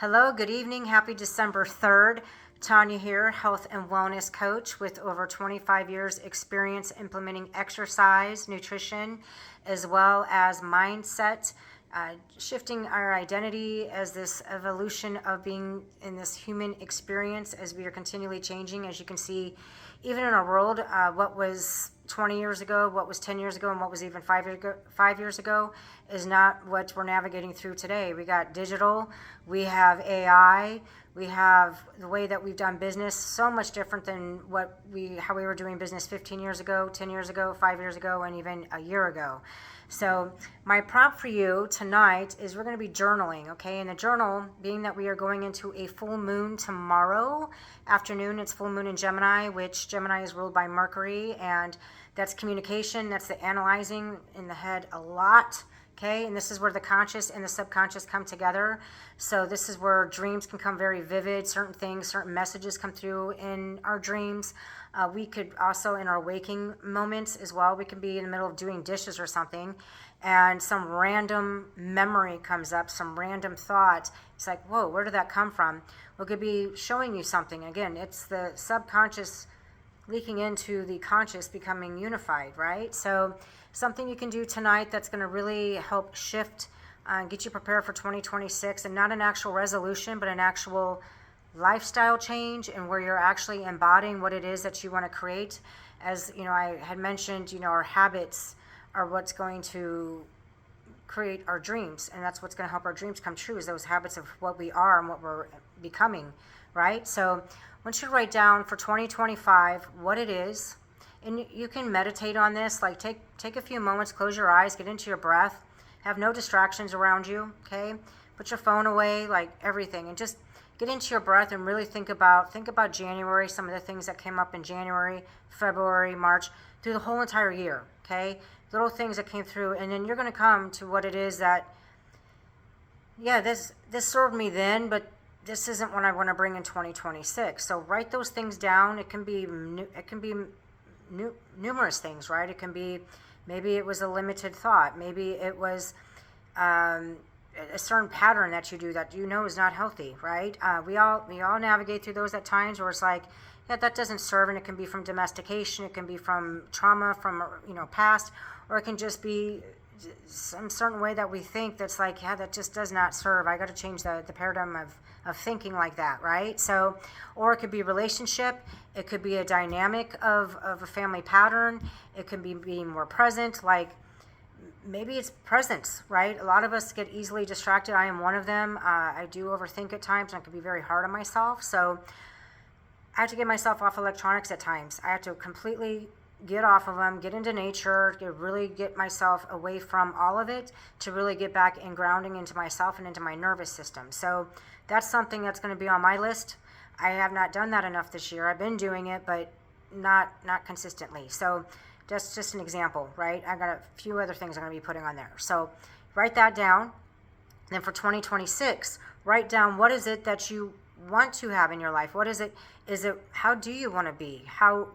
Hello, good evening. Happy December 3rd. Tanya here, health and wellness coach with over 25 years experience implementing exercise, nutrition, as well as mindset, shifting our identity as this evolution of being in this human experience as we are continually changing. As you can see, even in our world, what was 20 years ago, what was 10 years ago, and what was even 5 years ago is not what we're navigating through today. We got digital, we have AI, we have the way that we've done business so much different than how we were doing business 15 years ago, 10 years ago, 5 years ago, and even a year ago. So my prompt for you tonight is we're going to be journaling, okay? And the journal, being that we are going into a full moon tomorrow afternoon, it's full moon in Gemini, which Gemini is ruled by Mercury, and that's communication, that's the analyzing in the head a lot, okay? And this is where the conscious and the subconscious come together. So this is where dreams can come very vivid, certain things, certain messages come through in our dreams. We could also, in our waking moments as well, we can be in the middle of doing dishes or something, and some random memory comes up, some random thought. It's like, whoa, where did that come from? We could be showing you something. Again, it's the subconscious leaking into the conscious becoming unified, right? So something you can do tonight that's going to really help shift, get you prepared for 2026, and not an actual resolution, but an actual lifestyle change, and where you're actually embodying what it is that you want to create. As you know, I had mentioned, our habits are what's going to create our dreams, and that's what's going to help our dreams come true, is those habits of what we are and what we're becoming, right? So I want you to write down for 2025 what it is, and you can meditate on this. Like take a few moments, close your eyes, get into your breath, have no distractions around you, okay? Put your phone away, like everything, and just get into your breath and really think about January, some of the things that came up in January, February, March, through the whole entire year, okay? Little things that came through, and then you're going to come to what it is that, yeah, this served me then, but this isn't what I want to bring in 2026. So write those things down. It can be numerous things, right? It can be, maybe it was a limited thought, maybe it was a certain pattern that you do that is not healthy, right? We all navigate through those at times where it's like, yeah, that doesn't serve, and it can be from domestication, it can be from trauma, from past, or it can just be some certain way that we think that's like, yeah, that just does not serve. I got to change the paradigm of thinking like that, right? So, or it could be a relationship, it could be a dynamic of a family pattern, it could be being more present, like maybe it's presence, right? A lot of us get easily distracted. I am one of them. I do overthink at times, and I can be very hard on myself. So I have to get myself off electronics at times. I have to completely get off of them, get into nature, really get myself away from all of it, to really get back and grounding into myself and into my nervous system. So that's something that's going to be on my list. I have not done that enough this year. I've been doing it, but not consistently. So that's just an example, right? I got a few other things I'm going to be putting on there. So write that down. Then for 2026, write down what is it that you want to have in your life. What is it? How do you want to be? How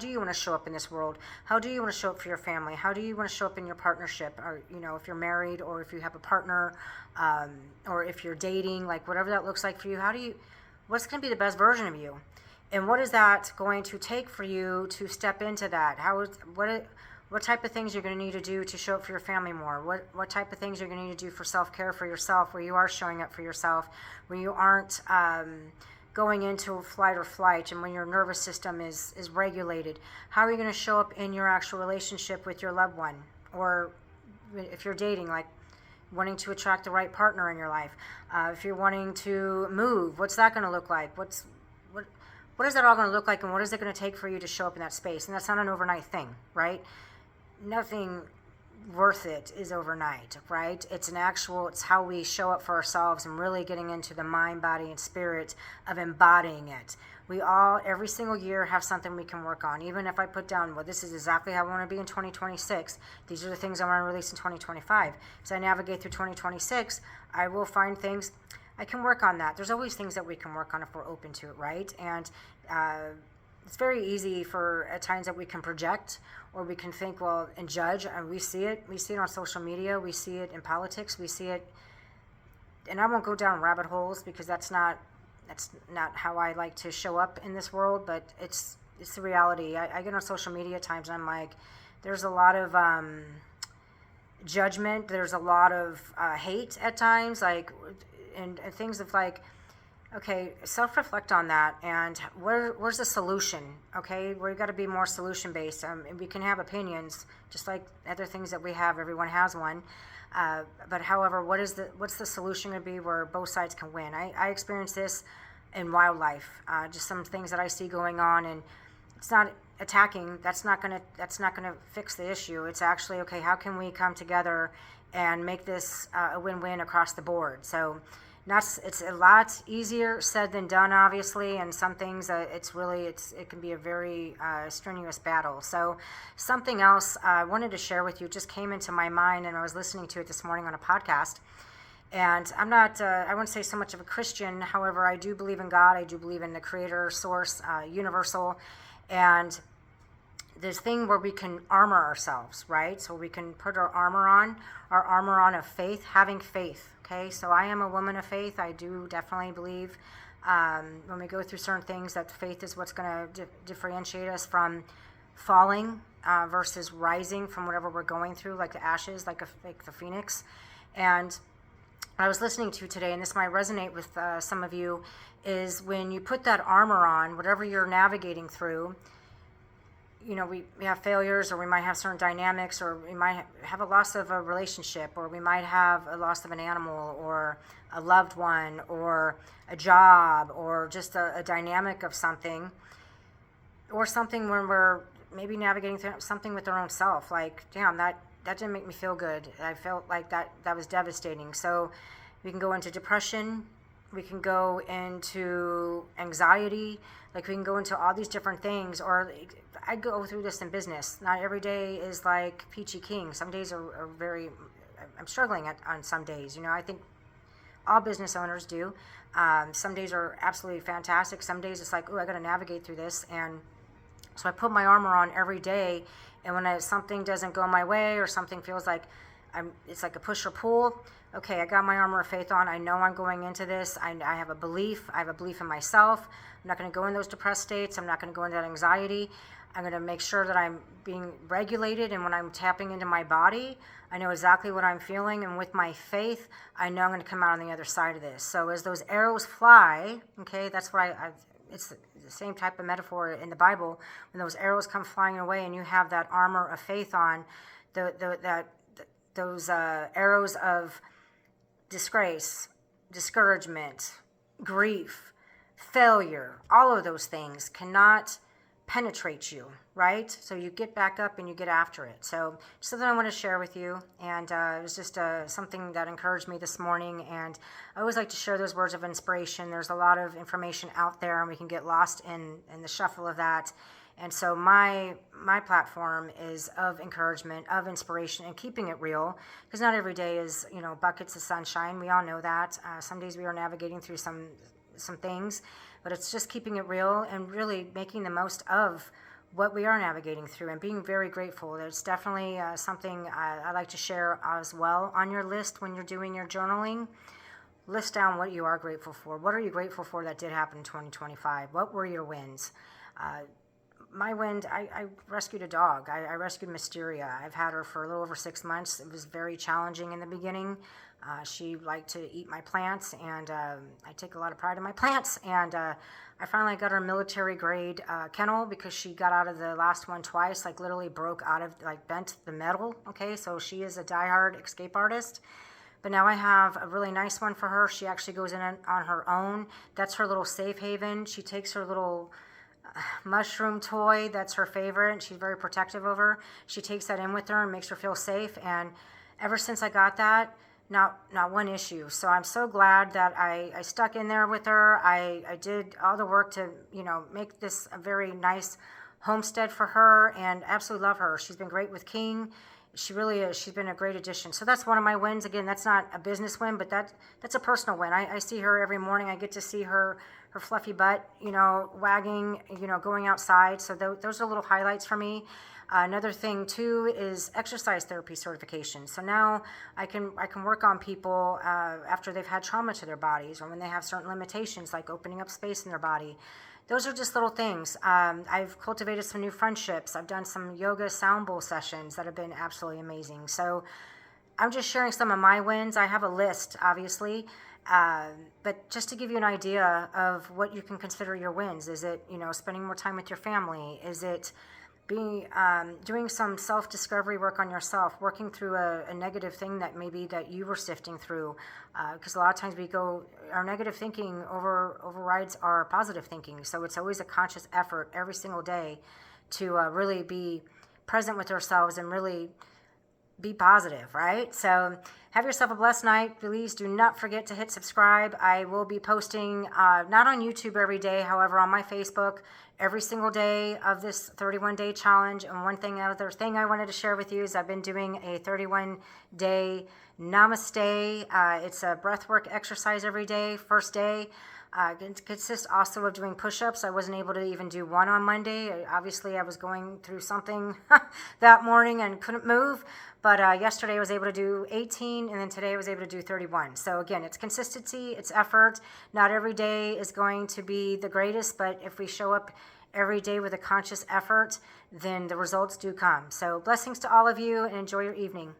do you want to show up in this world? How do you want to show up for your family? How do you want to show up in your partnership? Or if you're married, or if you have a partner, or if you're dating, like whatever that looks like for you. What's going to be the best version of you? And what is that going to take for you to step into that? What type of things you're going to need to do to show up for your family more? What type of things you're going to need to do for self-care for yourself, where you are showing up for yourself, where you aren't going into flight or flight, and when your nervous system is regulated? How are you going to show up in your actual relationship with your loved one? Or if you're dating, like wanting to attract the right partner in your life. If you're wanting to move, what's that going to look like? What is that all going to look like, and what is it going to take for you to show up in that space? And that's not an overnight thing, right? Nothing worth it is overnight, right? It's how we show up for ourselves, and really getting into the mind, body, and spirit of embodying it. We all, every single year, have something we can work on. Even if I put down, well, this is exactly how I want to be in 2026. These are the things I want to release in 2025. As I navigate through 2026, I will find things I can work on that. There's always things that we can work on if we're open to it, right? And it's very easy for at times that we can project, or we can think, well, and judge. And we see it on social media, we see it in politics, we see it and I won't go down rabbit holes because that's not how I like to show up in this world, but it's the reality. I get on social media at times and I'm like, there's a lot of judgment. There's a lot of hate at times, like, and things of like, okay, self-reflect on that, and where's the solution? Okay, we've got to be more solution-based. And we can have opinions, just like other things that we have. Everyone has one. But however, what's the solution going to be where both sides can win? I experience this in wildlife, just some things that I see going on, and it's not attacking. That's not gonna fix the issue. It's actually, okay, how can we come together and make this a win-win across the board? So it's a lot easier said than done, obviously, and some things it can be a very strenuous battle. So something else I wanted to share with you just came into my mind, and I was listening to it this morning on a podcast. And I'm not, I wouldn't say so much of a Christian. However, I do believe in God. I do believe in the creator, source, universal. And this thing where we can armor ourselves, right? So we can put our armor on of faith, having faith. Okay, so I am a woman of faith. I do definitely believe when we go through certain things that faith is what's going to differentiate us from falling versus rising from whatever we're going through, like the ashes, like the phoenix. And I was listening to today, and this might resonate with some of you, is when you put that armor on, whatever you're navigating through, you know, we have failures, or we might have certain dynamics, or we might have a loss of a relationship, or we might have a loss of an animal, or a loved one, or a job, or just a dynamic of something, or something when we're maybe navigating through something with our own self, like, damn, that didn't make me feel good. I felt like that was devastating. So we can go into depression, we can go into anxiety, like we can go into all these different things. Or I go through this in business. Not every day is like peachy keen. Some days are very, I'm struggling on some days. You know, I think all business owners do. Some days are absolutely fantastic. Some days it's like, oh, I got to navigate through this. And so I put my armor on every day. And when something doesn't go my way, or something feels like it's like a push or pull, okay, I got my armor of faith on. I know I'm going into this. I have a belief. I have a belief in myself. I'm not going to go in those depressed states. I'm not going to go into that anxiety. I'm going to make sure that I'm being regulated. And when I'm tapping into my body, I know exactly what I'm feeling. And with my faith, I know I'm going to come out on the other side of this. So as those arrows fly, okay, that's what it's the same type of metaphor in the Bible. When those arrows come flying away and you have that armor of faith on, those arrows of disgrace, discouragement, grief, failure, all of those things cannot penetrate you, right? So you get back up and you get after it. So just something I want to share with you, and it was just something that encouraged me this morning, and I always like to share those words of inspiration. There's a lot of information out there, and we can get lost in the shuffle of that. And so my platform is of encouragement, of inspiration, and keeping it real, because not every day is, you know, buckets of sunshine. We all know that. Some days we are navigating through some things, but it's just keeping it real and really making the most of what we are navigating through, and being very grateful. There's definitely something I like to share as well on your list when you're doing your journaling. List down what you are grateful for. What are you grateful for that did happen in 2025? What were your wins? My win, I rescued a dog. I rescued Mysteria. I've had her for a little over 6 months. It was very challenging in the beginning. She liked to eat my plants, and I take a lot of pride in my plants. And I finally got her military grade kennel, because she got out of the last one twice, like literally broke out of, like bent the metal. Okay, so she is a diehard escape artist. But now I have a really nice one for her. She actually goes in on her own. That's her little safe haven. She takes her little mushroom toy, that's her favorite, and she's very protective of her. She takes that in with her and makes her feel safe. And ever since I got that, not one issue. So I'm so glad that I stuck in there with her. I did all the work to, you know, make this a very nice homestead for her, and absolutely love her. She's been great with King. She really is. She's been a great addition. So that's one of my wins. Again, that's not a business win, but that's a personal win. I see her every morning. I get to see her fluffy butt, you know, wagging, you know, going outside. So those are little highlights for me. Another thing too is exercise therapy certification. So now I can work on people after they've had trauma to their bodies, or when they have certain limitations like opening up space in their body. Those are just little things. I've cultivated some new friendships. I've done some yoga sound bowl sessions that have been absolutely amazing. So I'm just sharing some of my wins. I have a list, obviously, but just to give you an idea of what you can consider your wins. Is it, spending more time with your family? Is it being doing some self-discovery work on yourself, working through a negative thing that maybe that you were sifting through? Because a lot of times our negative thinking overrides our positive thinking. So it's always a conscious effort every single day to really be present with ourselves and really be positive, right? So have yourself a blessed night. Please do not forget to hit subscribe. I will be posting, not on YouTube every day, however, on my Facebook every single day of this 31-day challenge. And other thing I wanted to share with you is I've been doing a 31-day namaste. It's a breathwork exercise every day. First day, it consists also of doing push-ups. I wasn't able to even do one on Monday. Obviously, I was going through something that morning and couldn't move. But yesterday I was able to do 18, and then today I was able to do 31. So again, it's consistency, it's effort. Not every day is going to be the greatest, but if we show up every day with a conscious effort, then the results do come. So blessings to all of you, and enjoy your evening.